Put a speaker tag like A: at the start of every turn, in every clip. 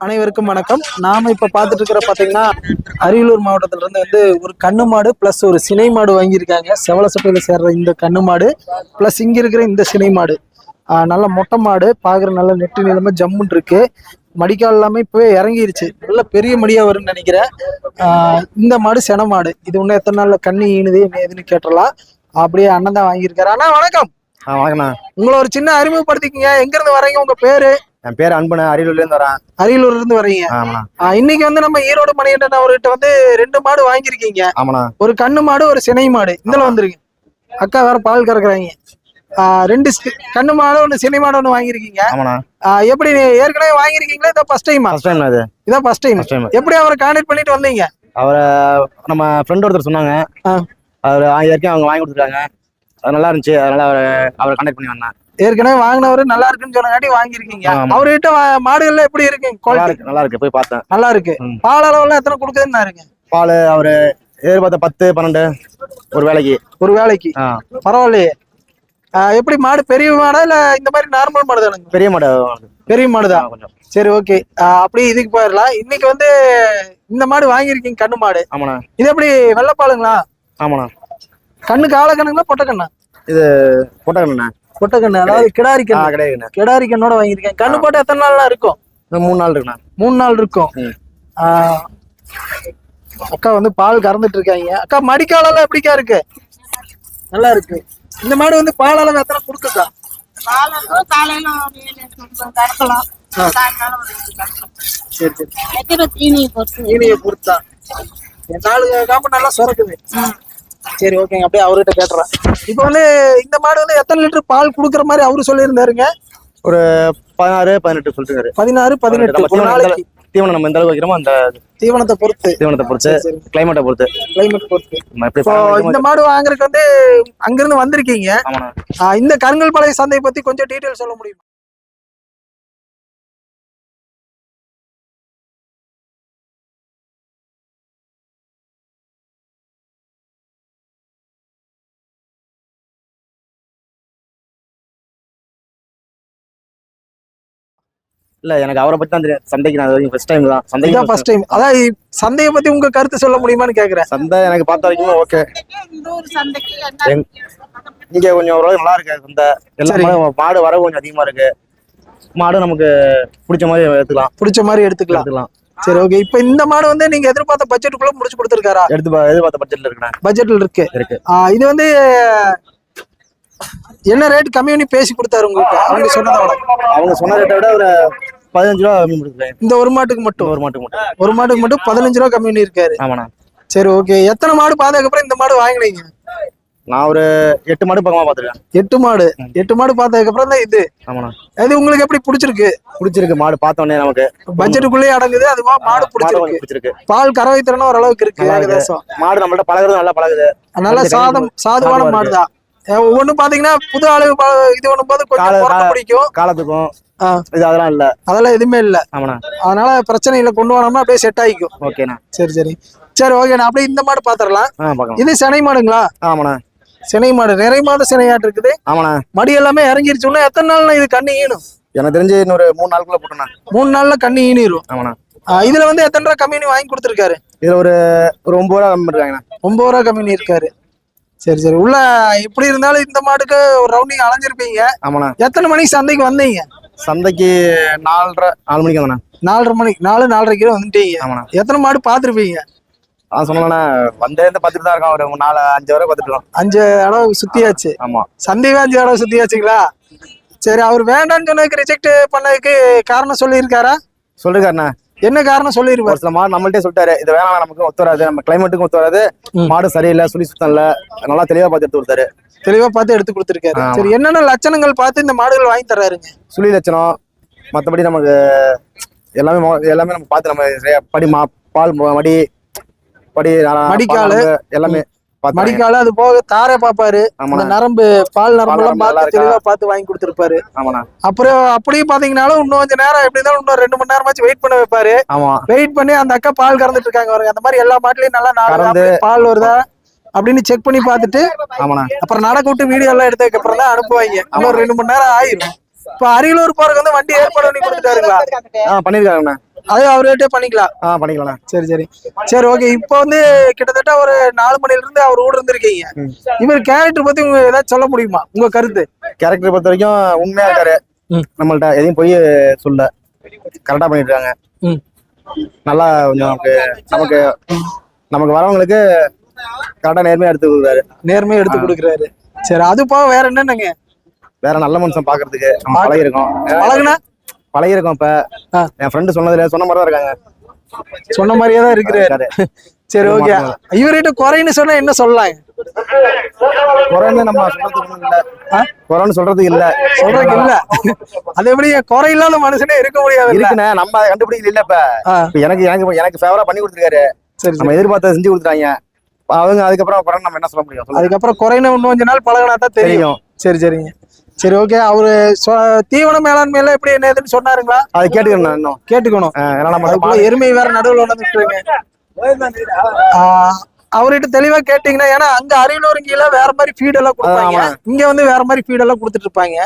A: அனைவருக்கும் வணக்கம். நாம இப்ப பாத்துட்டு இருக்கிற பாத்தீங்கன்னா அரியலூர் மாவட்டத்துல இருந்து ஒரு கண்ணு மாடு பிளஸ் ஒரு சினை மாடு வாங்கியிருக்காங்க. செவலசப்பையில சேர்ற இந்த கண்ணு மாடு பிளஸ் இங்க இருக்கிற இந்த சினை மாடு நல்ல மொட்டை மாடு பாக்குற நல்ல நெட்டு நிலமா ஜம்முன் இருக்கு. மடிக்கால் எல்லாமே இப்பவே இறங்கிருச்சு. நல்ல பெரிய மடியா வரும்னு நினைக்கிறேன். இந்த மாடு சென மாடு. இது இன்னும் எத்தனை நாள்ல கண்ணு ஈனுது என்ன ஏதுன்னு கேட்டலாம். அப்படியே அண்ணன் தான் வாங்கியிருக்காரு. அண்ணா வணக்கம்.
B: வணக்கண்ணா.
A: உங்களை ஒரு சின்ன அறிமுகப்படுத்திக்கங்க. எங்க இருந்து வரீங்க? உங்க பேரு?
B: என் பேர் அன்புண்ணா. அரியலூர்ல இருந்து வரேன்.
A: அரியலூர்ல இருந்து வரீங்க. இன்னைக்கு நம்ம ஈரோடு மணிகண்டன் அவர்கிட்ட 2 மாடு வாங்கிருக்கீங்க.
B: ஆமாண்ணா.
A: ஒரு கண்ணு மாடு ஒரு சினை மாடு. இதுல வந்துருங்க. அக்கா வேற பால் கறக்குறாங்க. 2 கண்ணு மாடு 1 சினை மாடு 1 வாங்கிருக்கீங்க.
B: ஆமாண்ணா.
A: எப்படி ஏற்கனவே வாங்கிருக்கீங்களா? இதான் ஃபர்ஸ்ட் டைமா?
B: ஃபர்ஸ்ட் டைம் இது.
A: இதான் ஃபர்ஸ்ட் டைம். எப்படி அவரை கான்டாக்ட் பண்ணிட்டு வந்தீங்க?
B: அவரை நம்ம ஃப்ரெண்ட் ஒருத்தர் சொன்னாங்க. அவர் ஏற்கனவே அவங்க வாங்கி கொடுத்துருக்காங்க. அது நல்லா இருந்துச்சு. அதனால அவரை கான்டாக்ட் பண்ணி வந்தேன்.
A: ஏற்கனவே வாங்கினவரு நல்லா இருக்குன்னு சொன்னங்காட்டி வாங்கிருக்கீங்க. அவர்கிட்ட மாடுகள்ல எப்படி இருக்கு?
B: நல்லா இருக்கு. போய் பார்த்தேன்.
A: நல்லா இருக்கு. பால் அளவுல எத்தனை கொடுக்குதுன்னு இருக்கு?
B: பால் அவரு எதிர்பார்த்த 10, 12 ஒரு வேலைக்கு.
A: பரவாயில்லையே. எப்படி மாடு பெரிய மாடா இல்ல இந்த மாதிரி நார்மல் மாடு தானுங்க? பெரிய மாடுதான். சரி, ஓகே. அப்படியே இதுக்கு போயிடலாம். இன்னைக்கு இந்த மாடு வாங்கிருக்கீங்க, கண்ணு மாடு.
B: ஆமாண்ணா.
A: இது எப்படி வெள்ளைப்பாலுங்களா?
B: ஆமாண்ணா.
A: கண்ணுக்கு ஆள கண்ணுங்களா பொட்டை கண்ணா?
B: இது பொட்டை கண்ணுண்ணா.
A: பொட்டை கண்ணு, அதாவது கிடாரி கண்ணு. கிடாரி கண்ணோட வாங்கிருக்கேன். கண்ணு போட்டு எத்தனை நாள்லாம் இருக்கும்?
B: 3 நாள் இருக்குண்ணா.
A: 3 நாள் இருக்கும். அக்கா பால் கறந்துட்டு இருக்காங்க. அக்கா மடிக்காலெல்லாம் எப்படிக்கா இருக்கு? நல்லா இருக்கு. இந்த மாடு பால் அளவு எத்தனை கொடுக்குக்கா? சரி சரி. தீனியை பொறுத்தா 4 காம்பு நல்லா சுரக்குது. சரி, ஓகேங்க. அப்படியே அவர்கிட்ட கேட்டுறேன். இப்போ இந்த மாடு எத்தனை லிட்டர் பால் குடுக்குற மாதிரி அவரு சொல்லியிருந்தாருங்க?
B: ஒரு 16, 18 சொல்லிட்டு.
A: 16, 18
B: தீவனம் நம்ம எந்த அளவுக்கு வைக்கிறோமோ அந்த
A: தீவனத்தை பொறுத்து
B: கிளைமேட்டை பொறுத்து.
A: இந்த மாடு வாங்குறதுக்கு அங்கிருந்து வந்திருக்கீங்க. இந்த கருங்கல்பாளையம் சந்தை பத்தி கொஞ்சம் டீடைல் சொல்ல முடியுமா?
B: இல்ல, எனக்கு அவரை பத்தி தான் தெரியும். சந்தைக்கு நான் ஃபர்ஸ்ட் டைம் தான். சந்தைக்கு
A: ஃபர்ஸ்ட் டைம். அதாவது சந்தையை பத்தி உங்க கருத்து சொல்ல முடியுமான்னு கேக்குறேன்.
B: சந்தை எனக்கு பார்த்த வரைக்கும் ஓகே. இங்க கொஞ்சம் ஓரளவு நல்லா இருக்கு சந்தை. எல்லாம் மாடு வரவு கொஞ்சம் அதிகமா இருக்கு. மாடு நமக்கு பிடிச்ச மாதிரி எடுத்துக்கலாம். சரி, ஓகே. இப்ப இந்த மாடு நீங்க எதிர்பார்த்த பட்ஜெட்டுக்குள்ள முடிச்சு கொடுத்துருக்காரா? எதிர்பார்த்த பட்ஜெட்ல இருக்குண்ணா.
A: பட்ஜெட்ல இருக்கு. இது என்ன ரேட் கம்மி பேசி கொடுத்தாரு உங்களுக்கு?
B: அவங்க சொன்ன ரேட்டை விட ஒரு 15 ரூபா கம்மி கொடுத்துருக்காங்க.
A: இந்த ஒரு மாட்டுக்கு மட்டும் 15 ரூபா கம்மி இருக்காரு.
B: ஆமாண்ணா.
A: சரி, ஓகே. எத்தனை மாடு பார்த்ததுக்கு அப்புறம் இந்த மாடு வாங்கினீங்க?
B: நான் ஒரு 8 மாடு பக்கமா பாத்துருக்கேன்.
A: 8 மாடு பார்த்ததுக்கு அப்புறம் தான் இது.
B: ஆமாண்ணா.
A: அது உங்களுக்கு எப்படி பிடிச்சிருக்கு?
B: மாடு பார்த்த உடனே நமக்கு
A: பட்ஜெட்டுக்குள்ளேயே அடங்குது. அதுவா மாடு பிடிச்சிருக்கு. பால் கறவை திறனும் ஓரளவுக்கு இருக்கு.
B: மாடு நம்மள்ட்ட பழகுறது நல்லா பழகுது.
A: நல்ல சாதுவான மாடுதான். ஒவ்வொன்னும் பாத்தீங்கன்னா புது அளவு இது பண்ணும்போது கொஞ்சம் பிடிக்கும்.
B: காலத்துக்கும் அதெல்லாம் இல்ல.
A: அதெல்லாம் எதுவுமே இல்ல. அதனால பிரச்சனை இல்ல. கொண்டு வரோம்னா அப்படியே செட் ஆகிக்கும்.
B: ஓகேண்ணா.
A: சரி, ஓகே. அப்படியே இந்த மாடு பாத்திரலாம். இது சினை மாடுங்களா?
B: ஆமாண்ணா.
A: சினை மாடு. நிறைய மாடு சினையாட்டு இருக்குது.
B: ஆமாண்ணா.
A: மடி எல்லாமே இறங்கிருச்சுன்னா எத்தனை நாள்னா இது கண்ணு ஈனும்?
B: எனக்கு தெரிஞ்சு இன்னொரு 3 நாளுக்குள்ள போட்டோண்ணா.
A: 3 நாள்ல கண்ணு ஈனிரும்.
B: ஆமாண்ணா.
A: இதுல எத்தனை ரூபா கம்மி வாங்கி கொடுத்துருக்காரு?
B: இதுல ஒரு 9 ரூபா கம்மி இருக்காங்கண்ணா.
A: 9 ரூபா கம்மி இருக்காரு. சரி, உள்ள எப்படி இருந்தாலும் இந்த மாட்டுக்கு ஒரு ரவுண்டிங் அலைஞ்சிருப்பீங்க.
B: ஆமாண்ணா.
A: எத்தனை மணிக்கு சந்தைக்கு வந்தீங்க?
B: சந்தைக்கு 4 மணிக்கு வந்தேண்ணா.
A: 4:30 மணிக்கு 4:30 வந்துட்டீங்க.
B: ஆமாண்ணா.
A: எத்தனை மாடு பாத்துருப்பீங்க?
B: சொன்னா வந்தே பார்த்துட்டு தான் இருக்கோம். ஒரு 4-5 வரை பார்த்துட்டு
A: 5 இடம் சுத்தியாச்சு.
B: ஆமா.
A: சந்தைக்கு 5 இடம் சுத்தியாச்சுங்களா? சரி, அவர் வேண்டாம்னு சொன்னதுக்கு ரிஜெக்ட் பண்ணதுக்கு காரணம் சொல்லியிருக்காரா?
B: சொல்லிருக்காருண்ணா.
A: என்ன காரணம் சொல்லிருப்பாரு?
B: ஒரு சில மாடு நம்மள்ட்டே சொல்லிட்டாரு, இது வேணாம், நமக்கு ஒத்து வராது, நம்ம கிளைமேட்டுக்கும் ஒத்து வராது, மாடு சரியில்லை, சுழி சுத்தம் இல்ல, நல்லா தெளிவா பார்த்து எடுத்து கொடுத்தாரு.
A: தெளிவா பார்த்து எடுத்து கொடுத்துருக்காரு. சரி, என்னென்ன லட்சணங்கள் பார்த்து இந்த மாடுகள் வாங்கி தர்றாருங்க?
B: சுழி லட்சணம், மற்றபடி நமக்கு எல்லாமே நம்ம பார்த்து நம்ம பால் மடிக்காலு எல்லாமே
A: மடிக்கால அது போக தாரை பாப்பாரு. நரம்பு பால் நரம்பு எல்லாம் பார்த்து தெளிவா பார்த்து வாங்கி கொடுத்துருப்பாரு. அப்புறம் அப்படியும் பாத்தீங்கன்னாலும் இன்னும் கொஞ்சம் நேரம் எப்படி இருந்தாலும் இன்னும் 2 மணி நேரமாச்சு வெயிட் பண்ண வைப்பாரு. வெயிட் பண்ணி அந்த அக்கா பால் கறந்துட்டு இருக்காங்க பாருங்க. அந்த மாதிரி எல்லா மாட்டுலயும் நல்லா பால் வருதா அப்படின்னு செக் பண்ணி பார்த்துட்டு அப்புறம் நடக்க விட்டு வீடியோ எல்லாம் எடுத்ததுக்கு அப்புறம் தான் அனுப்புவாங்க. இன்னும் 2 மணி நேரம் ஆயிரும். இப்ப அரியலூர் போறதுக்கு வண்டி ஏற்பாடு பண்ணி கொடுத்துட்டாருங்களா?
B: பண்ணிருக்காங்கண்ணா.
A: அது அவர்கிட்டே பண்ணிக்கலாம்.
B: பண்ணிக்கலாம்.
A: சரி ஓகே. இப்போ வந்து கிட்டத்தட்ட ஒரு 4 மணில இருந்து அவர் கூட இருந்திருக்கீங்க. இவர் கேரக்டர் பத்தி உங்க ஏதாவது சொல்ல முடியுமா, உங்க கருத்து?
B: கேரக்டர் பொறுத்த வரைக்கும் உண்மையா இருக்காரு. நம்மள்ட்ட எதையும் போய் சொல்ல கரெக்டா பண்ணிட்டு இருக்காங்க. நல்லா கொஞ்சம் நமக்கு நமக்கு வரவங்களுக்கு கரெக்டா நேர்மையா எடுத்து கொடுக்குறாரு.
A: நேர்மையா எடுத்து கொடுக்குறாரு. சரி, அது போக வேற என்னங்க?
B: வேற நல்ல மனுஷன் பாக்குறதுக்கு பழகிருக்கோம். இப்ப என் ஃப்ரெண்டு சொன்ன மாதிரிதான் இருக்காங்க.
A: சொன்ன மாதிரியே தான் இருக்கிறாரு. சரி ஓகே. இவர்கிட்ட குறைன்னு சொன்னா என்ன சொல்லலாம்?
B: குறைன்னு நம்ம சொல்றதுக்கு இல்ல. குறைன்னு சொல்றதுக்கு இல்ல.
A: அது எப்படி குறை இல்லாத மனுஷனே இருக்க முடியாது?
B: இருக்குண்ணே, நம்ம கண்டுபிடிக்கல. இல்ல இப்ப எனக்கு ஃபேவரா பண்ணி கொடுத்துருக்காரு. நம்ம எதிர்பார்த்த செஞ்சு கொடுத்துட்டாங்க. அவங்க அதுக்கப்புறம் குறை நம்ம என்ன சொல்ல முடியும்?
A: அதுக்கப்புறம் குறைன்னு இன்னும் கொஞ்ச நாள் பழகினா தான் தெரியும். சரிங்க. சரி ஓகே. அவரு தீவன மேலாண்மையில எப்படி என்ன ஏதுன்னு சொன்னாருங்களா?
B: அது கேட்டுக்கணும்.
A: எருமை வேற நடுவில் வந்துருங்க. அவர்கிட்ட தெளிவா கேட்டீங்கன்னா, ஏன்னா அங்க அரியலூர் கீழே வேற மாதிரி ஃபீட் எல்லாம் கொடுப்பாங்க, இங்க வந்து வேற மாதிரி ஃபீட் எல்லாம் கொடுத்துட்டு இருப்பாங்க.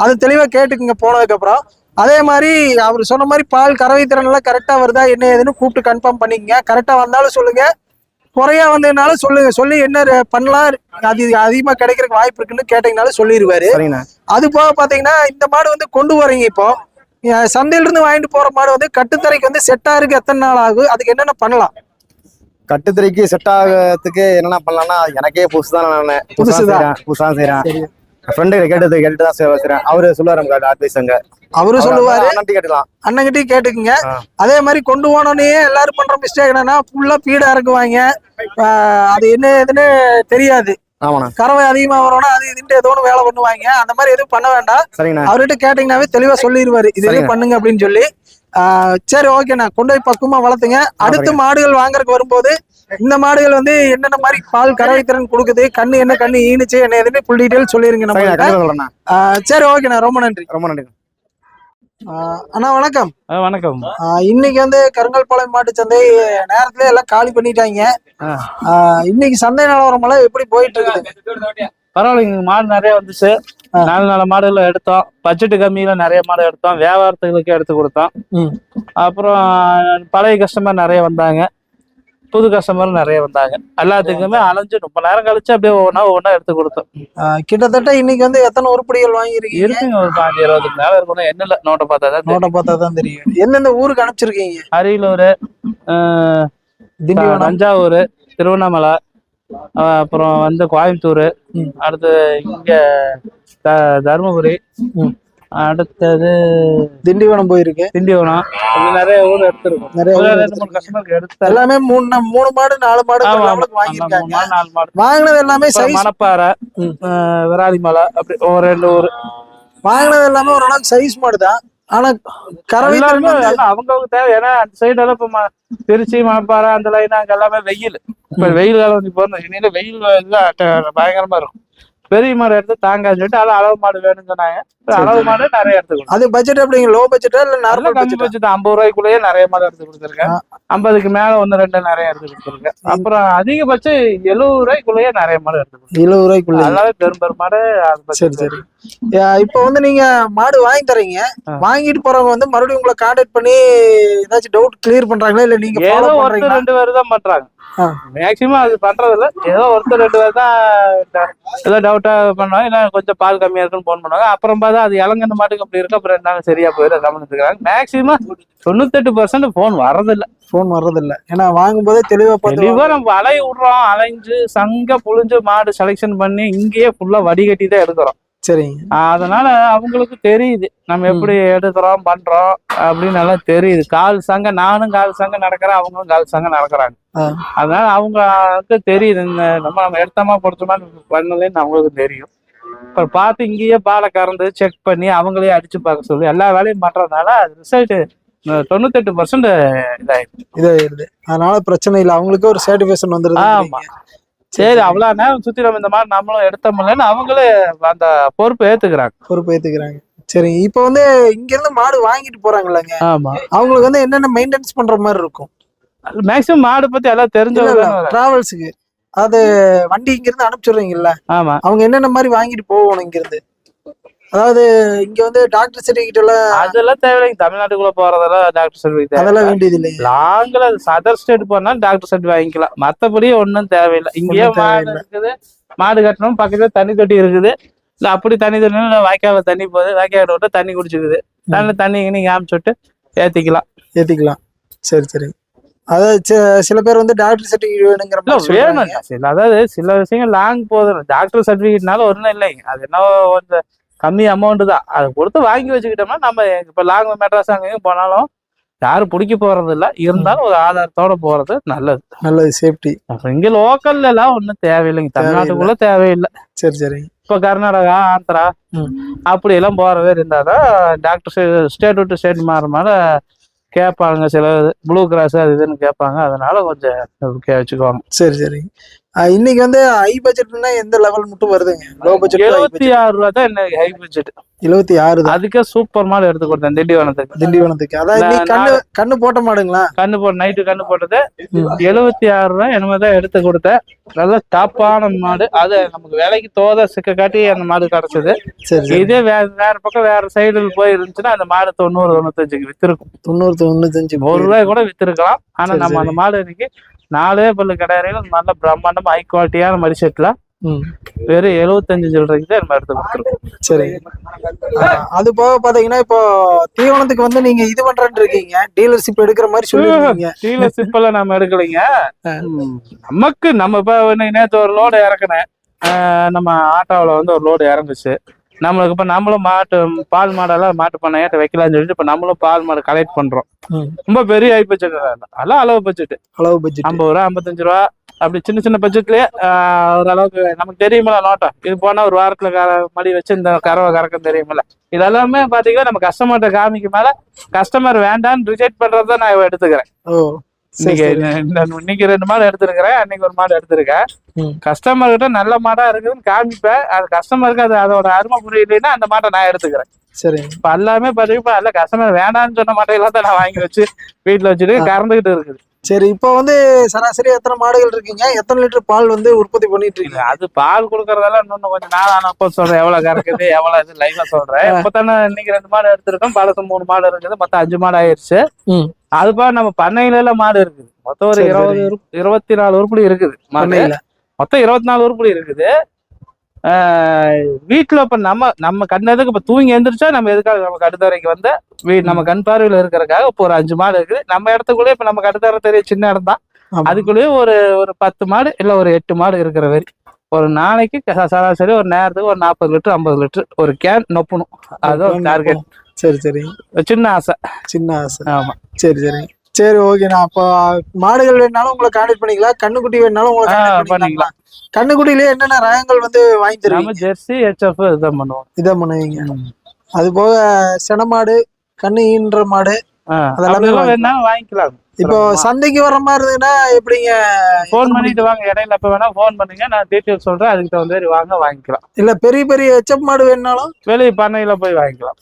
A: அது தெளிவா கேட்டுக்குங்க போனதுக்கு அப்புறம். அதே மாதிரி அவர் சொன்ன மாதிரி பால் கறவை திறன் எல்லாம் கரெக்டா வருதா என்ன ஏதுன்னு கூப்பிட்டு கன்ஃபார்ம் பண்ணிக்கங்க. கரெக்டா வந்தாலும் சொல்லுங்க, குறையா வந்ததுனாலும் சொல்லுங்க. சொல்லி என்ன பண்ணலாம், அது அதிகமா கிடைக்கிறதுக்கு வாய்ப்பு இருக்குன்னு கேட்டீங்கனாலும் சொல்லிடுவாரு. அது போக பாத்தீங்கன்னா, இந்த மாடு வந்து கொண்டு வரீங்க இப்போ சந்தையில இருந்து வாங்கிட்டு போற மாடு வந்து கட்டுத்தரைக்கு வந்து செட் ஆகுறதுக்கு எத்தனை நாள் ஆகும்? அதுக்கு என்னென்ன பண்ணலாம்?
B: கட்டுத்தரைக்கு செட் ஆகிறதுக்கு என்னென்ன பண்ணலாம்னா, எனக்கே புதுசுதான். புதுசா செய்யறேன். ஃப்ரெண்டு கேட்டுதான் செய்றேன். அவரு சொல்லுவாரு நமக்கு அட்வைஸ்.
A: அவரு சொல்லுவாரு,
B: அண்ணன்கிட்டயும்
A: கேட்டுக்குங்க. அதே மாதிரி கொண்டு போனோன்னே எல்லாரும் பண்ற மிஸ்டேக் என்னன்னா, ஃபுல்லா பீடா இறக்குவாங்க. அது என்ன ஏதுன்னு தெரியாது. கறவை அதிகமா வரணும்னா அது இதுட்டு ஏதோ ஒன்று வேலை பண்ணுவாங்க. அந்த மாதிரி எதுவும் பண்ண வேண்டாம். அவர்கிட்ட கேட்டீங்கன்னாவே தெளிவா சொல்லிடுவாரு, இது பண்ணுங்க அப்படின்னு சொல்லி. சரி ஓகேண்ணா, கொண்டு போய் பக்குவமா வளர்த்துங்க. அடுத்த மாடுகள் வாங்குறதுக்கு வரும்போது இந்த மாடுகள் வந்து என்னென்ன மாதிரி பால் கறவை திறன் கொடுக்குது, கண்ணு என்ன கண்ணு ஈனுச்சு என்ன எதுன்னு ஃபுல் டீடைல் சொல்லிருங்க நம்ம. சரி ஓகேண்ணா, ரொம்ப நன்றி. அண்ணா வணக்கம்.
C: வணக்கம்.
A: இன்னைக்கு வந்து கருங்கல்பாளையம் மாட்டு சந்தை நேரத்துல எல்லாம் காலி பண்ணிட்டாங்க. இன்னைக்கு சந்தை நிலவரம் எல்லாம் எப்படி போயிட்டு இருக்குது?
C: பரவாயில்லைங்க, மாடு நிறைய வந்துச்சு. நல்ல மாடுகள் எடுத்தோம். பட்ஜெட் கம்மியில நிறைய மாடு எடுத்தோம். வியாபாரத்துகளுக்கு எடுத்து கொடுத்தோம். அப்புறம் பழைய கஸ்டமர் நிறைய வந்தாங்க, புது கஸ்டமரும் நிறைய வந்தாங்க. எல்லாத்துக்குமே அலைஞ்சு ரொம்ப நேரம் கழிச்சு அப்படியே ஒவ்வொன்னா எடுத்து கொடுத்தோம்.
A: கிட்டத்தட்ட இன்னைக்கு வந்து எத்தனை உருப்படிகள் வாங்கிருக்கீங்க?
C: இருக்குங்க, ஒரு 5-20க்கு மேல இருக்கணும். என்ன நோட்டை பார்த்தா தான் தெரியும்.
A: எந்தெந்த ஊருக்கு அனுப்பிச்சிருக்கீங்க?
C: அரியலூர், திண்டிவனம், தஞ்சாவூர், திருவண்ணாமலை, அப்புறம் வந்து கோயம்புத்தூர், அடுத்து இங்க தருமபுரி, அடுத்தது
A: திண்டிவனம் போயிருக்கு.
C: திண்டிவனம் நிறைய ஊர் எடுத்துருக்கோம்.
A: எல்லாமே 3 மாடு 4 மாடு வாங்கிருக்காங்க. வாங்கினது எல்லாமே
C: மணப்பாறை, விராலிமலை, அப்படி ஒரு 2 ஊர்
A: வாங்கினது எல்லாமே ஓரளவுக்கு சைஸ் மாடுதான். ஆனா கறவை
C: அவங்க தேவை. ஏன்னா அந்த சைடு எல்லாம் இப்ப திருச்சி, மணப்பாறை அந்த லைன் அங்க எல்லாமே வெயில். இப்ப வெயில் காலம் வந்து போறோம். இனியில வெயில் பயங்கரமா இருக்கும். பெரிய மாடு எடுத்து தாங்கான்னு சொல்லிட்டு அளவு மாடு வேணும்னு சொன்னாங்க. அளவு மாடு நிறைய எடுத்துக்கணும்.
A: அது பட்ஜெட் எப்படிங்க? லோ பட்ஜெட்டா இல்ல நார்மல்
C: பட்ஜெட்? 50 ரூபாய்க்குள்ளேயே நிறைய மாடு எடுத்து கொடுத்துருக்கேன். 50க்கு மேல 1-2 நிறைய எடுத்து கொடுத்துருக்கேன். அப்புறம் அதிகபட்சம் 70 ரூபாய்க்குள்ளேயே நிறைய மாடு எடுத்து கொடுத்துருக்கேன்.
A: 70 ரூபாய்க்குள்ள
C: அதாவது பெரும் மாடு.
A: சரி. இப்ப வந்து நீங்க மாடு வாங்கி தரீங்க, வாங்கிட்டு போறவங்க வந்து மறுபடியும் உங்களை கான்டாக்ட் பண்ணி ஏதாச்சும் டவுட் கிளியர் பண்றாங்களா இல்ல நீங்க
C: ஏதோ 1-2 பேர் தான் பண்றாங்க. மேக்சிமம் அது பண்றது இல்ல. ஏதோ 1-2 பேர் தான் ஏதோ டவுட்டா பண்ணுவாங்க. இல்ல கொஞ்சம் பால் கம்மியா இருக்குன்னு போன் பண்ணுவாங்க. அப்புறம் பார்த்தா அது இளங்கன்னு மாட்டுக்கு அப்படி இருக்கு. அப்புறம் என்ன சரியா போயிடும் கவனிச்சுக்கிறாங்க. மேக்சிமம் 98% போன் வர்றதில்ல. ஏன்னா வாங்கும் போதே தெளிவா நம்ம அலைய விடுறோம். அலைஞ்சு சங்க புழிஞ்சு மாடு செலெக்ஷன் பண்ணி இங்கேயே ஃபுல்லா வடிகட்டி தான் எடுக்கிறோம்.
A: சரிங்க.
C: அதனால அவங்களுக்கு தெரியுது நம்ம எப்படி எடுக்கிறோம் பண்றோம் அப்படின்னு நல்லா தெரியுது. நானும் கால் சங்க நடக்கிறேன், அவங்களும் கால் சங்க நடக்கிறாங்க. அதனால அவங்களுக்கு தெரியுது நம்ம எடுத்தமா பொறுத்தமா பண்ணலன்னு அவங்களுக்கு தெரியும். இப்ப பார்த்து இங்கேயே பாலை கறந்து செக் பண்ணி அவங்களே அடிச்சு பார்க்க சொல்லி எல்லா வேலையும் பண்றதுனால ரிசல்ட் 98%
A: இதாயிருது. அதனால பிரச்சனை இல்லை, அவங்களுக்கு ஒரு சாட்டிஸ்ஃபேக்ஷன் வந்துருது.
C: ஆமா, சரி அவ்வளவு நேரம் சுத்தி நம்ம இந்த மாதிரி நம்மளும் எடுத்தோம்லன்னு அவங்களே அந்த பொறுப்பு ஏத்துக்கிறாங்க.
A: சரி, இப்ப வந்து இங்க இருந்து மாடு வாங்கிட்டு போறாங்கல்லங்க,
C: ஆமா,
A: அவங்களுக்கு வந்து என்னென்ன மெயின்டெனன்ஸ் பண்ற மாதிரி இருக்கும்?
C: மேக்சிமம் மாடு பத்தி எல்லாம் தெரிஞ்சவங்க.
A: டிராவல்ஸுக்கு அது வண்டி இங்க இருந்து அனுப்பிச்சுடுறீங்கல்ல,
C: ஆமா,
A: அவங்க என்னென்ன மாதிரி வாங்கிட்டு போகணும் இங்க இருந்து? அதாவது இங்க வந்து டாக்டர் சர்டிபிகேட் எல்லாம்
C: அதெல்லாம் தேவையில்லைங்க. தமிழ்நாட்டுக்குள்ள போறதெல்லாம் டாக்டர் சர்டிபிகேட்
A: அதெல்லாம் வேண்டியது இல்லைங்க.
C: லாங்ல அதர் ஸ்டேட் போனா டாக்டர் சர்டிபிகேட் வாங்கிக்கலாம். மத்தபடி ஒன்றும் தேவையில்லை. இங்கேயே மாடு இருக்குது, மாடு கட்டணும், பக்கத்துல தண்ணி தொட்டி இருக்குது. இல்ல அப்படி தண்ணி தண்ணி வாய்க்கால தண்ணி போகுது, வாய்க்கால விட்டு தண்ணி குடிச்சுக்குது, நல்ல தண்ணி நீங்க காமிச்சுட்டு ஏத்திக்கலாம்.
A: சரி சரி. அதாவது சில பேர் வந்து டாக்டர் சர்டிபிகேட் வேணுங்கிற மாதிரி
C: வேணும். அதாவது சில விஷயங்கள் லாங் போகுது. டாக்டர் சர்டிபிகேட்னால ஒன்றும் இல்லைங்க. அது என்ன கொஞ்சம் கம்மி அமௌண்ட் தான். அதை கொடுத்து வாங்கி வச்சுக்கிட்டோம்னா நம்ம இப்ப லாங் மெட்ராஸ் அங்கேயும் போனாலும் யாரும் பிடிக்க போறது இல்லை. இருந்தாலும் ஒரு ஆதாரத்தோட போறது நல்லது,
A: சேஃப்டி.
C: இங்க லோக்கல்ல எல்லாம் ஒன்றும் தேவையில்லைங்க. தமிழ்நாட்டுக்குள்ள தேவையில்லை.
A: சரி.
C: இப்ப கர்நாடகா, ஆந்திரா அப்படி எல்லாம் போறவே இருந்தாதான் டாக்டர் ஸ்டேட் விட்டு ஸ்டேட் மாற கேட்பாங்க. சில ப்ளூ கிராஸ் அது இதுன்னு கேட்பாங்க. அதனால கொஞ்சம் வச்சுக்குவாங்க.
A: சரி. இன்னைக்கு வந்து ஹை பட்ஜெட்னா எந்த லெவல் மட்டும் வருதுங்க? லோ பட்ஜெட்
C: 76 ரூபா தான் என்ன ஹை பட்ஜெட்.
A: 76.
C: அதுக்கே சூப்பர் மாடு எடுத்து கொடுத்தேன் திண்டிவனத்துக்கு.
A: அதாவது கண்ணு போட்ட மாடுங்களா?
C: கண்ணு போட்ட நைட்டு கண்ணு போட்டது 76 ரூபா என்னமோதான் எடுத்து கொடுத்தேன். நல்ல டாப்பான மாடு. அது நமக்கு விலைக்கு தோத சிக்க காட்டி அந்த மாடு கிடைச்சது. இதே வேற பக்கம் வேற சைடுல போய் இருந்துச்சுன்னா அந்த மாடு 90-95 வித்திருக்கும்.
A: 90-95
C: 1 ரூபாய் கூட வித்திருக்கலாம். ஆனா நம்ம அந்த மாடு இன்னைக்கு 4 பல்லு கிடையாது, நல்ல பிரம்மாண்டம் ஹை குவாலிட்டியான மடி செட்ல வெறும் 75 சில்லறைக்கு தான் நம்ம எடுத்து கொடுத்துருக்கோம்.
A: சரி. அது போக பாத்தீங்கன்னா இப்போ தீவனத்துக்கு வந்து நீங்க இது பண்றேன்னு இருக்கீங்க, டீலர்ஷிப் எடுக்கிற மாதிரி சொல்லுவீங்க.
C: டீலர்ஷிப் எல்லாம் நம்ம எடுக்கலைங்க. நமக்கு நம்ம இப்ப நேற்று ஒரு லோடு இறக்குனேன். நம்ம ஆட்டோவில் வந்து ஒரு லோடு இறங்குச்சு. நம்மளுக்கு இப்ப நம்மளும் பால் மாடெல்லாம் மாட்டு பண்ணையாட்ட வைக்கலாம்னு சொல்லிட்டு இப்ப நம்மளும் பால் மாடு கலெக்ட் பண்றோம். ரொம்ப பெரிய ஹை பட்ஜெட் அதெல்லாம் அளவு பட்ஜெட் 50 ரூபா 55 ரூபா அப்படி சின்ன பட்ஜெட்லயே ஓரளவுக்கு நமக்கு தெரியுமில்ல நோட்டம். இது போனா ஒரு வாரத்துல மடி வச்சு இந்த கறவை கறக்கம் தெரியுமில்ல. இதெல்லாமே பாத்தீங்கன்னா நம்ம கஸ்டமர்கிட்ட காமிக்க மேல கஸ்டமர் வேண்டான்னு ரிஜெக்ட் பண்றதை நான் எடுத்துக்கிறேன். இன்னைக்கு 2 மாடு எடுத்திருக்கிறேன், அன்னைக்கு ஒரு மாடு எடுத்திருக்கேன். கஸ்டமர் கிட்ட நல்ல மாடா இருக்குதுன்னு காமிப்பேன். அது கஸ்டமருக்கு அதோட அருமை புரியலைன்னா அந்த மாட்டை நான் எடுத்துக்கிறேன்.
A: சரி.
C: இப்ப எல்லாமே பாத்தீங்கன்னா அல்ல கஸ்டமர் வேண்டாம்னு சொன்ன மாட்டையெல்லாம் தான் நான் வாங்கி வச்சு வீட்டுல வச்சுட்டு கறந்துகிட்டு இருக்குது.
A: சரி. இப்போ வந்து சராசரி எத்தனை மாடுகள் இருக்கீங்க? எத்தனை லிட்டர் பால் வந்து உற்பத்தி பண்ணிட்டு இருக்கீங்க?
C: அது பால் கொடுக்கறதெல்லாம் இன்னொன்னு கொஞ்சம் நாளானப்ப சொல்றேன். எவ்வளவு கறக்குது எவ்வளவு இது லைவா சொல்றேன். இப்பதானே இன்னைக்கு 2 மாடு எடுத்திருக்கோம். பழசு 3 மாடு இருக்குது. மொத்தம் 5 மாடு ஆயிடுச்சு. அதுபா நம்ம பண்ணையில எல்லாம் மாடு இருக்குது. மொத்தம் ஒரு 24 உருப்படி இருக்குது. மொத்தம் 24 உருப்படி இருக்குது. வீட்டுல இப்ப நம்ம கண்ணதுக்கு இப்ப தூங்கி எந்திரிச்சா நம்ம எதுக்காக நம்ம கடுத்தரைக்கு வந்து நம்ம கண் பார்வையில இருக்கிறதுக்காக இப்போ ஒரு 5 மாடு இருக்குது. நம்ம இடத்துக்குள்ளே இப்ப நம்ம கடுத்தரை தெரிய சின்ன இடம் தான். அதுக்குள்ளேயே ஒரு 10 மாடு இல்ல ஒரு 8 மாடு இருக்கிற வரை ஒரு நாளைக்கு சராசரி ஒரு நேரத்துக்கு ஒரு 40 லிட்டர் 50 லிட்டர் ஒரு கேன் நொப்பணும். அதுவும் டார்கெட்.
A: சரி.
C: சின்ன ஆசை.
A: ஆமா. சரி ஓகேண்ணா. அப்போ மாடுகள் வேணாலும் உங்களை கான்டாக்ட் பண்ணிக்கலாம், கண்ணுக்குட்டி வேணாலும் உங்களை கான்டாக்ட் பண்ணிக்கலாம். கண்ணுக்குட்டிலேயே என்னென்ன ரகங்கள் வந்து வாங்கி தருவீங்க?
C: ஜெர்சி, HF இதான்
A: பண்ணுவீங்க. அது போக செனமாடு, கண்ணு ஈன்ற மாடு
C: அதெல்லாம் வேணாலும் வாங்கிக்கலாம்.
A: இப்போ சந்தைக்கு வர மாதிரி இருந்ததுன்னா எப்படிங்க?
C: போன் பண்ணிட்டு வாங்க. இடையில எப்ப வேணா போன் பண்ணுங்க, நான் டீட்டெயில் சொல்றேன். அதுக்கு தகுந்த மாதிரி வாங்கிக்கலாம்.
A: இல்ல பெரிய HF மாடு வேணாலும்
C: வெளியே பண்ணையில போய் வாங்கிக்கலாம்.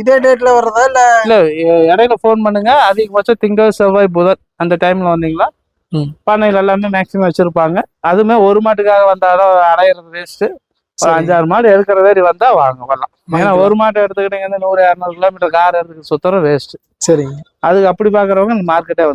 A: இதே டேட்ல வர்றதா இல்ல
C: இடையில போன் பண்ணுங்க. அதிகபட்சம் திங்கள், செவ்வாய், புதன் அந்த டைம்ல வந்தீங்களா பண்ணையில எல்லாமே மேக்சிமம் வச்சிருப்பாங்க. அதுமே ஒரு மாட்டுக்காக வந்தாலும் அடையிறது வேஸ்ட். ஒரு 5-6 மாடு எடுக்கிற மாதிரி வந்தா வரலாம். ஏன்னா ஒரு மாட்டை எடுத்துக்கிட்டீங்கன்னா 100-200 கிலோமீட்டர் கார் எடுத்துக்கிட்டு சுத்தரம் வேஸ்ட்.
A: சரிங்க.
C: அதுக்கு அப்படி பாக்குறவங்க மார்க்கெட்டே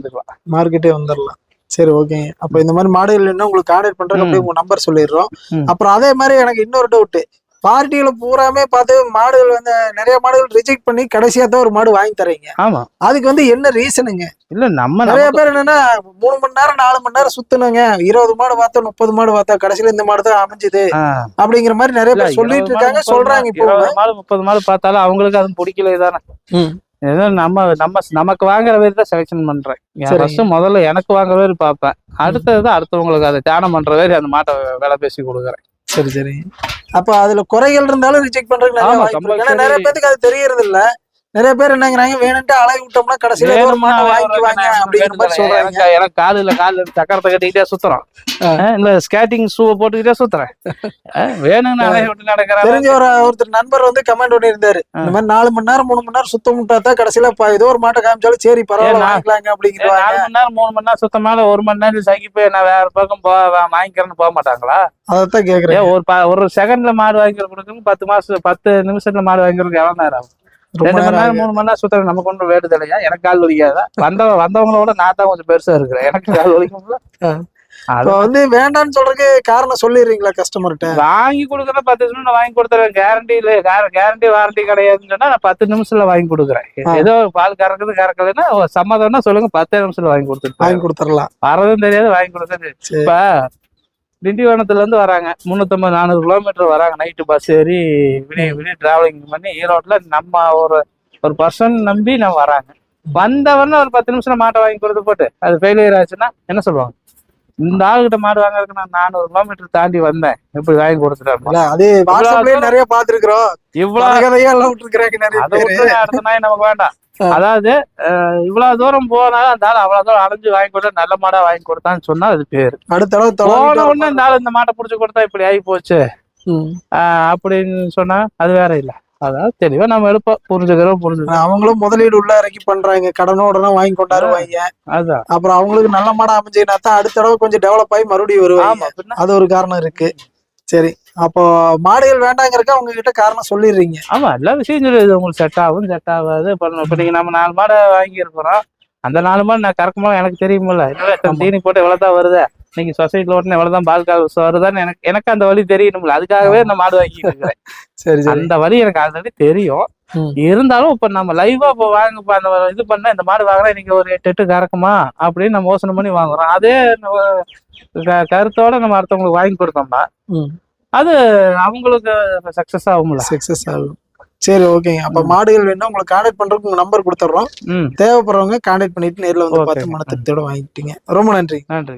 C: வந்துடலாம்.
A: சரி ஓகேங்க. அப்ப இந்த மாதிரி மாடுகள் என்ன உங்களுக்கு கான்டாக்ட் பண்றதுக்கு அப்படியே உங்க நம்பர் சொல்லிடுறோம். அப்புறம் அதே மாதிரி எனக்கு இன்னொரு டவுட். பார்ட்டியில பூராமே பார்த்து மாடுகள் வந்து நிறைய மாடுகள் ரிஜெக்ட் பண்ணி கடைசியா தான் ஒரு மாடு வாங்கி தரீங்க.
C: ஆமா.
A: அதுக்கு வந்து என்ன ரீசனுங்க?
C: இல்ல நம்ம
A: நிறைய பேர் என்னன்னா 3 மணி நேரம் 4 மணி நேரம் சுத்தணுங்க, 20 மாடு பார்த்தா 30 மாடு பார்த்தா கடைசியில இந்த மாடு தான் அமைஞ்சுது அப்படிங்கிற மாதிரி நிறைய பேர் சொல்லிட்டு இருக்காங்க, சொல்றாங்க. இப்போ
C: 20 மாடு 30 மாடு பார்த்தாலும் அவங்களுக்கு அது பிடிக்கல தானே. நமக்கு வாங்குற மாதிரி தான் செலக்ஷன் பண்றேன். முதல்ல எனக்கு வாங்குற மாதிரி பார்ப்பேன். அடுத்தது அடுத்தவங்களுக்கு அதை தியானம் பண்ற மாதிரி அந்த மாட்டை விலை பேசி கொடுக்குறேன்.
A: சரி. அப்ப அதுல குறைகள் இருந்தாலும் ரிஜெக்ட் பண்றதுக்கு நிறைய பேருக்கு அது தெரியறது இல்ல. நிறைய பேர் என்னங்கிறாங்க வேணும்ட்டு அலைய விட்டோம்னா கடைசியில ஏதோ ஒரு மாட்டை வாங்கிக்குவாங்க அப்படிங்கிற மாதிரி சொல்றாங்க.
C: எனக்கு காலில் சக்கரத்தை கட்டிக்கிட்டே சுத்துறோம், இல்ல ஸ்கேட்டிங் ஷூவை போட்டுக்கிட்டே சுத்துறேன், வேணும்னு அலைய விட்டு நடக்கிறேன்.
A: தெரிஞ்ச ஒருத்தர் நண்பர் வந்து கமெண்ட் பண்ணியிருந்தாரு, இந்த மாதிரி 4 மணி நேரம் 3 மணி நேரம் சுத்தம் விட்டாதான் கடைசியில ஏதோ ஒரு மாட்டை காமிச்சாலும் சரி பரவாயில்ல வாங்கிக்கலாங்க அப்படிங்கிறாங்க.
C: 4 மணி நேரம் 3 மணி நேரம் சுத்தம் மேல 1 மணி நேரம் சகி போய் நான் வேற பக்கம் வாங்கிக்கிறேன்னு போக மாட்டாங்களா?
A: அதைத்தான் கேக்குறேன்.
C: ஒரு செகண்ட்ல மாடு வாங்கிக்கிறதுக்கு 10 நிமிஷத்துல மாடு வாங்கிக்கிறதுக்கு எவ்வளவு நேரம் ஆகும்? 2 மணி நேரம் 3 மணி நேரம் சுத்தம் நமக்கு ஒன்றும் வேடுது இல்லையா? எனக்கு கால் வலிக்காதா? வந்தவங்களோட நான் தான் கொஞ்சம் பெருசா இருக்கிறேன், எனக்கு கால் வலிக்கும்ல.
A: வந்து வேண்டாம்னு சொல்றதுக்கு காரணம் சொல்லிடுறீங்களா கஸ்டமர்கிட்ட?
C: வாங்கி கொடுக்குறேன் 10 நிமிஷம் வாங்கி கொடுத்துறேன், கேரண்டி இல்ல, கேரண்டி வாரண்டி கிடையாதுன்னு சொன்னா நான் 10 நிமிஷத்துல வாங்கி கொடுக்குறேன். ஏதோ பால் கறக்குது கறக்கலைன்னா சம்மதம்னா சொல்லுங்க, 10 நிமிஷத்துல வாங்கி கொடுத்துடலாம். வரதும் தெரியாது வாங்கி கொடுத்தது. இப்ப திண்டிவனத்துல இருந்து வராங்க, 350-400 கிலோமீட்டர் வராங்க, நைட்டு பஸ் ஏறி விடிய டிராவலிங் பண்ணி ஈரோட்ல நம்ம ஒரு பர்சன் நம்பி நம்ம வராங்க. வந்தவன ஒரு 10 நிமிஷம் மாட்டை வாங்கி கொடுத்து போட்டு அது ஃபெயிலியர் ஆச்சுன்னா என்ன சொல்லுவாங்க? இந்த ஆளுகிட்ட மாடு வாங்குறதுக்கு நான் 400 கிலோமீட்டர் தாண்டி வந்தேன், எப்படி வாங்கி கொடுத்துட்டாங்க?
A: அது வாட்ஸ்அப்லயே நிறைய பாத்துருக்கிறோம், இவ்வளவு கதையெல்லாம் விட்டுருக்காங்க நிறைய பேர்.
C: அடுத்த நாய் நமக்கு வேண்டாம். அதாவது இவ்வளவு தூரம் போனாலும் அந்த ஆள் அவ்வளவு தூரம் அலைஞ்சு வாங்கி கொடுத்தா நல்ல மாடா வாங்கி கொடுத்தான்னு சொன்னா அது பேரு. போன உடனே இந்த ஆள் இந்த மாட்டை புடிச்சு கொடுத்தா இப்படி ஆகி போச்சு அப்படின்னு சொன்னா அது வேற இல்ல. அதாவது தெளிவா நம்ம எடுப்போம், புரிஞ்சுக்கிறோம்.
A: அவங்களும் முதலீடு உள்ள இறக்கி பண்றாங்க, கடனோட வாங்கி கொண்டாடுவாங்க.
C: அதான்
A: அப்புறம் அவங்களுக்கு நல்ல மாடா அமைஞ்சுனா தான் அடுத்த தடவை கொஞ்சம் டெவலப் ஆகி மறுபடியும் வருவாங்க. அது ஒரு காரணம் இருக்கு. சரி, அப்போ மாடுகள் வேண்டாங்கிறக்க அவங்க கிட்ட காரணம் சொல்லிடுறீங்க.
C: ஆமா, எல்லா விஷயம் சொல்லுது, உங்களுக்கு செட் ஆகும் செட் ஆகாது. இப்ப நீங்க நம்ம 4 மாடை வாங்கி இருக்கிறோம், அந்த 4 மாடு நான் கறக்கும்போது எனக்கு தெரியுமில்ல, தீனி போட்டு எவ்வளவுதான் வருது, நீங்க சொசைட்டில ஓட்டுனா எவ்வளவுதான் பால் வருதான்னு எனக்கு அந்த வழி தெரியணும்ல, அதுக்காகவே நான் மாடு வாங்கி இருக்கிறேன்.
A: சரி,
C: அந்த வழி எனக்கு ஆல்ரெடி தெரியும். இருந்தாலும் இப்ப நம்ம லைவா இப்ப வாங்க அந்த இது பண்ண இந்த மாடு வாங்கினா இன்னைக்கு ஒரு 8 கறக்குமா அப்படின்னு நம்ம யோசனை பண்ணி வாங்குறோம். அதே கருத்தோட நம்ம அடுத்தவங்களுக்கு வாங்கி கொடுத்தோம்னா அது அவங்களுக்கு சக்சஸ் ஆகும்ல.
A: சக்சஸ் ஆகும். சரி, ஓகேங்க. அப்ப மாடுகள் வேணும் உங்களுக்கு கான்டாக்ட் பண்றதுக்கு உங்க நம்பர் கொடுத்துறோம், தேவைப்படுறவங்க கான்டாக்ட் பண்ணிட்டு நேர்ல வந்து பார்த்து மன திருப்தியோட வாங்கிட்டீங்க. ரொம்ப நன்றி.
C: நன்றி.